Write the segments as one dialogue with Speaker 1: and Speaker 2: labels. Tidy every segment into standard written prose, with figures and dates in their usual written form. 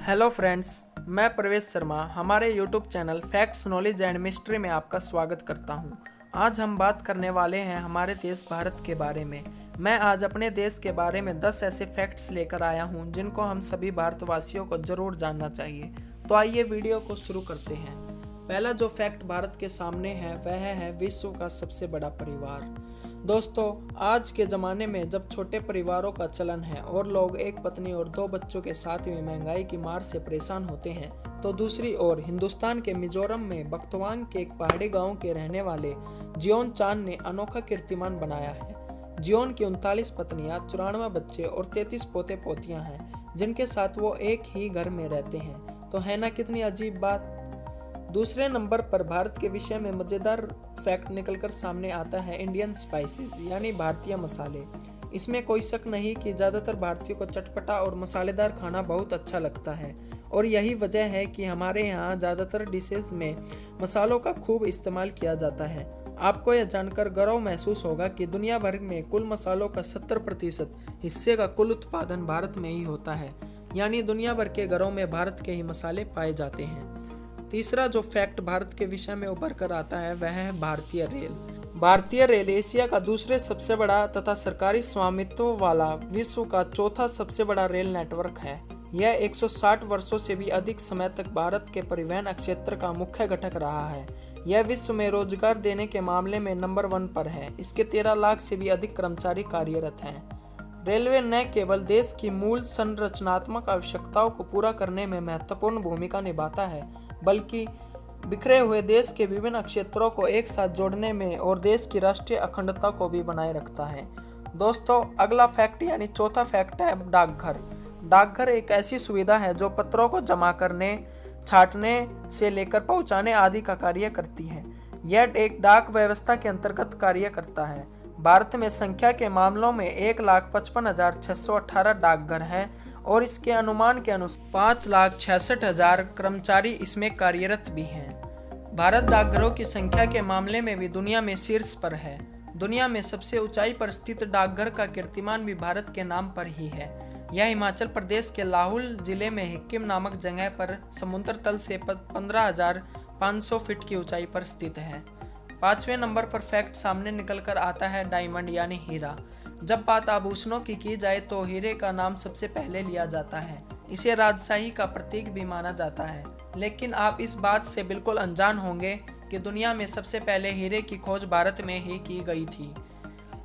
Speaker 1: Hello friends, मैं प्रवेश शर्मा हमारे YouTube channel facts knowledge and mystery में आपका स्वागत करता हूं। आज हम बात करने वाले हैं हमारे देश भारत के बारे में। मैं आज अपने देश के बारे में 10 ऐसे फैक्ट्स लेकर आया हूं जिनको हम सभी भारतवासियों को जरूर जानना चाहिए। तो आइए वीडियो को शुरू करते हैं। पहला जो फैक्ट भारत के सामने है वह है विश्व का सबसे बड़ा परिवार। दोस्तों, आज के ज़माने में जब छोटे परिवारों का चलन है और लोग एक पत्नी और 2 बच्चों के साथ में महंगाई की मार से परेशान होते हैं, तो दूसरी ओर हिंदुस्तान के मिजोरम में बख्तवांग के एक पहाड़ी गांव के रहने वाले जियोन चांद ने अनोखा कीर्तिमान बनाया है। जियोन की 39 पत्नियां, 94 बच्चे और 33 पोते पोतियां हैं, जिनके साथ वो एक ही घर में रहते हैं। तो है ना कितनी अजीब बात। दूसरे नंबर पर भारत के विषय में मज़ेदार फैक्ट निकलकर सामने आता है इंडियन स्पाइसेस यानी भारतीय मसाले। इसमें कोई शक नहीं कि ज़्यादातर भारतीयों को चटपटा और मसालेदार खाना बहुत अच्छा लगता है, और यही वजह है कि हमारे यहाँ ज़्यादातर डिशेज में मसालों का खूब इस्तेमाल किया जाता है। आपको यह जानकर गर्व महसूस होगा कि दुनिया भर में कुल मसालों का 70% हिस्से का कुल उत्पादन भारत में ही होता है, यानी दुनिया भर के घरों में भारत के ही मसाले पाए जाते हैं। तीसरा जो फैक्ट भारत के विषय में उभर कर आता है वह है भारतीय रेल। भारतीय रेल एशिया का दूसरे सबसे बड़ा तथा सरकारी स्वामित्व वाला विश्व का चौथा सबसे बड़ा रेल नेटवर्क है। यह 160 वर्षों से भी अधिक समय तक भारत के परिवहन क्षेत्र का मुख्य घटक रहा है। यह विश्व में रोजगार देने के मामले में नंबर 1 पर है। इसके 13 लाख से भी अधिक कर्मचारी कार्यरत हैं। रेलवे न केवल देश की मूल संरचनात्मक आवश्यकताओं को पूरा करने में महत्वपूर्ण भूमिका निभाता है, बल्कि बिखरे हुए देश के विभिन्न क्षेत्रों को एक साथ जोड़ने में और देश की राष्ट्रीय अखंडता को भी बनाए रखता है। दोस्तों, अगला फैक्ट यानी चौथा फैक्ट है डाकघर। डाकघर एक ऐसी सुविधा है जो पत्रों को जमा करने, छांटने से लेकर पहुंचाने आदि का कार्य करती है। यह एक डाक व्यवस्था के अंतर्गत कार्य करता है। भारत में संख्या के मामलों में 1,55,618 डाकघर हैं और इसके अनुमान के अनुसार 5,66,000 कर्मचारी इसमें कार्यरत भी हैं। भारत डाकघरों की संख्या के मामले में भी दुनिया में शीर्ष पर है। दुनिया में सबसे ऊंचाई पर स्थित डाकघर का कीर्तिमान भी भारत के नाम पर ही है। यह हिमाचल प्रदेश के लाहौल जिले में हिक्किम नामक जगह पर समुद्र तल से 15,500 फीट की ऊंचाई पर स्थित है। 5वें नंबर पर फैक्ट सामने निकलकर आता है डायमंड यानी हीरा। जब बात आभूषणों की जाए तो हीरे का नाम सबसे पहले लिया जाता है। इसे राजशाही का प्रतीक भी माना जाता है। लेकिन आप इस बात से बिल्कुल अनजान होंगे कि दुनिया में सबसे पहले हीरे की खोज भारत में ही की गई थी।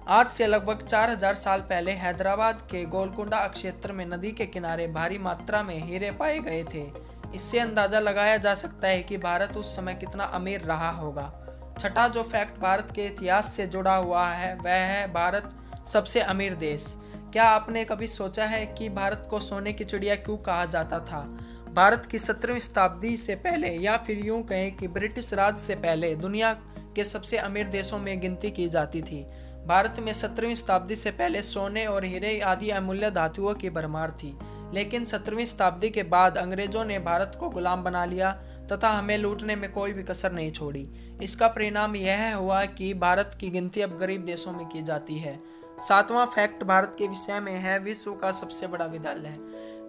Speaker 1: आज से लगभग 4000 साल पहले हैदराबाद के गोलकुंडा क्षेत्र में नदी के किनारे भारी मात्रा में हीरे पाए गए थे। इससे अंदाजा लगाया जा सकता है कि भारत उस समय कितना अमीर रहा होगा। छठा जो फैक्ट भारत के इतिहास से जुड़ा हुआ है वह है भारत सबसे अमीर देश। क्या आपने कभी सोचा है कि भारत को सोने की चिड़िया क्यों कहा जाता था? भारत की 17वीं शताब्दी से पहले, या फिर यूं कहें कि ब्रिटिश राज से पहले, दुनिया के सबसे अमीर देशों में गिनती की जाती थी। भारत में 17वीं शताब्दी से पहले सोने और हीरे आदि अमूल्य धातुओं की भरमार थी, लेकिन 17वीं शताब्दी के बाद अंग्रेजों ने भारत को गुलाम बना लिया तथा हमें लूटने में कोई भी कसर नहीं छोड़ी। इसका परिणाम यह हुआ कि भारत की गिनती अब गरीब देशों में की जाती है। 7वां फैक्ट भारत के विषय में है विश्व का सबसे बड़ा विद्यालय।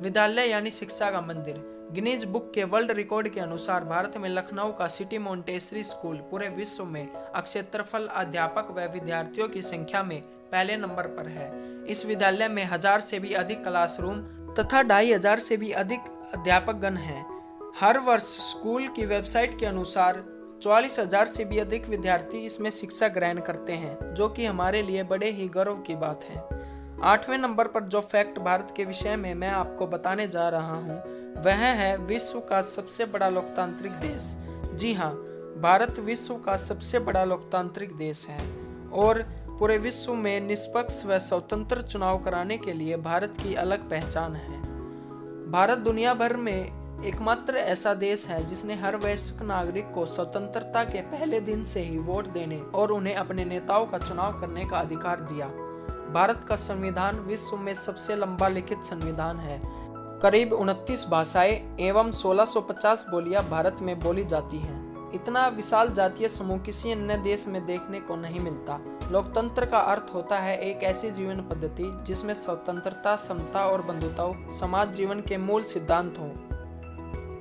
Speaker 1: विद्यालय यानी शिक्षा का मंदिर। गिनीज बुक के वर्ल्ड रिकॉर्ड के अनुसार भारत में लखनऊ का सिटी मोंटेसरी स्कूल पूरे विश्व में क्षेत्रफल, अध्यापक व विद्यार्थियों की संख्या में पहले नंबर पर है। इस विद्यालय में 1000 से भी अधिक क्लासरूम तथा 2500 से भी अधिक अध्यापक गण हैं। हर वर्ष स्कूल की वेबसाइट के अनुसार 44,000 से भी अधिक विद्यार्थी इसमें शिक्षा ग्रहण करते हैं, जो कि हमारे लिए बड़े ही गर्व की बात है। 8वें नंबर पर जो फैक्ट भारत के विषय में मैं आपको बताने जा रहा हूँ वह है विश्व का सबसे बड़ा लोकतांत्रिक देश। जी हाँ, भारत विश्व का सबसे बड़ा लोकतांत्रिक देश है और पूरे विश्व में निष्पक्ष व स्वतंत्र चुनाव कराने के लिए भारत की अलग पहचान है। भारत दुनिया भर में एकमात्र ऐसा देश है जिसने हर वयस्क नागरिक को स्वतंत्रता के पहले दिन से ही वोट देने और उन्हें अपने नेताओं का चुनाव करने का अधिकार दिया। भारत का संविधान विश्व में सबसे लंबा लिखित संविधान है। करीब 29 भाषाएं एवं 1650 बोलियां भारत में बोली जाती हैं। इतना विशाल जातीय समूह किसी अन्य देश में देखने को नहीं मिलता। लोकतंत्र का अर्थ होता है एक ऐसी जीवन पद्धति जिसमें स्वतंत्रता, समता और बंधुता समाज जीवन के मूल सिद्धांत हों।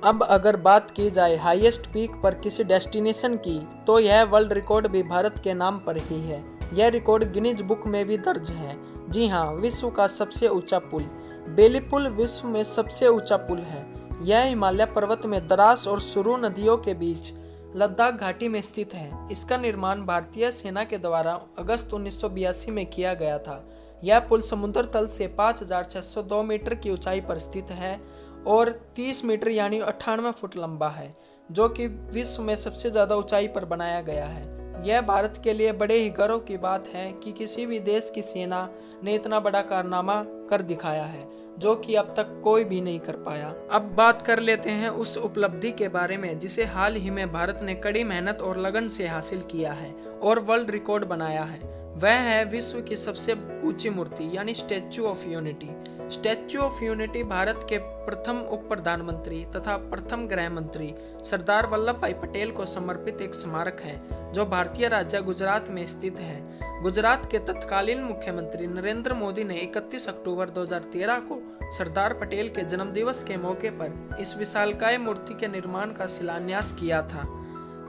Speaker 1: अब अगर बात की जाए हाईएस्ट पीक पर किसी डेस्टिनेशन की, तो यह वर्ल्ड रिकॉर्ड भी भारत के नाम पर ही है। यह रिकॉर्ड गिनीज बुक में भी दर्ज है। जी हाँ, विश्व का सबसे ऊंचा पुल बेली पुल विश्व में सबसे ऊंचा पुल है। यह हिमालय पर्वत में द्रास और सुरु नदियों के बीच लद्दाख घाटी में स्थित है। इसका निर्माण भारतीय सेना के द्वारा अगस्त 1982 में किया गया था। यह पुल समुद्र तल से 5,602 मीटर की ऊंचाई पर स्थित है और 30 मीटर यानी 98 फुट लंबा है, जो कि विश्व में सबसे ज़्यादा ऊंचाई पर बनाया गया है। यह भारत के लिए बड़े ही गर्व की बात है कि किसी भी देश की सेना ने इतना बड़ा कारनामा कर दिखाया है, जो कि अब तक कोई भी नहीं कर पाया। अब बात कर लेते हैं उस उपलब्धि के बारे में जिसे हाल ही में भारत ने कड़ी मेहनत और लगन से हासिल किया है और वर्ल्ड रिकॉर्ड बनाया है। वह है विश्व की सबसे ऊंची मूर्ति यानी statue of unity. Statue of unity Bharat के प्रथम उप प्रधानमंत्री तथा प्रथम गृह मंत्री सरदार वल्लभ भाई पटेल को समर्पित एक स्मारक है, जो भारतीय राज्य गुजरात में स्थित है। गुजरात के तत्कालीन मुख्यमंत्री नरेंद्र मोदी ने 31 अक्टूबर 2013 को सरदार पटेल के जन्मदिवस के मौके पर इस विशालकाय मूर्ति के निर्माण का शिलान्यास किया था।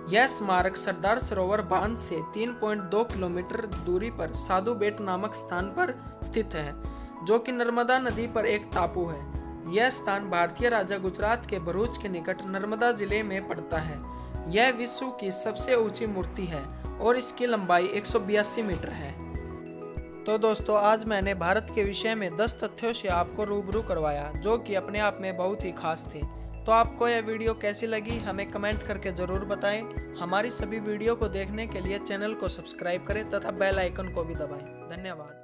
Speaker 1: यह स्मारक सरदार सरोवर बांध से 3.2 किलोमीटर दूरी पर साधु बेट नामक स्थान पर स्थित है, जो कि नर्मदा नदी पर एक टापू है। यह स्थान भारतीय राज्य गुजरात के भरूच के निकट नर्मदा जिले में पड़ता है। यह विश्व की सबसे ऊंची मूर्ति है और इसकी लंबाई 182 मीटर है। तो दोस्तों, आज मैंने भारत के विषय में 10 तथ्यों से आपको रूबरू करवाया, जो कि अपने आप में बहुत ही खास थे। तो आपको यह वीडियो कैसी लगी हमें कमेंट करके ज़रूर बताएं। हमारी सभी वीडियो को देखने के लिए चैनल को सब्सक्राइब करें तथा बेल आइकन को भी दबाएं। धन्यवाद।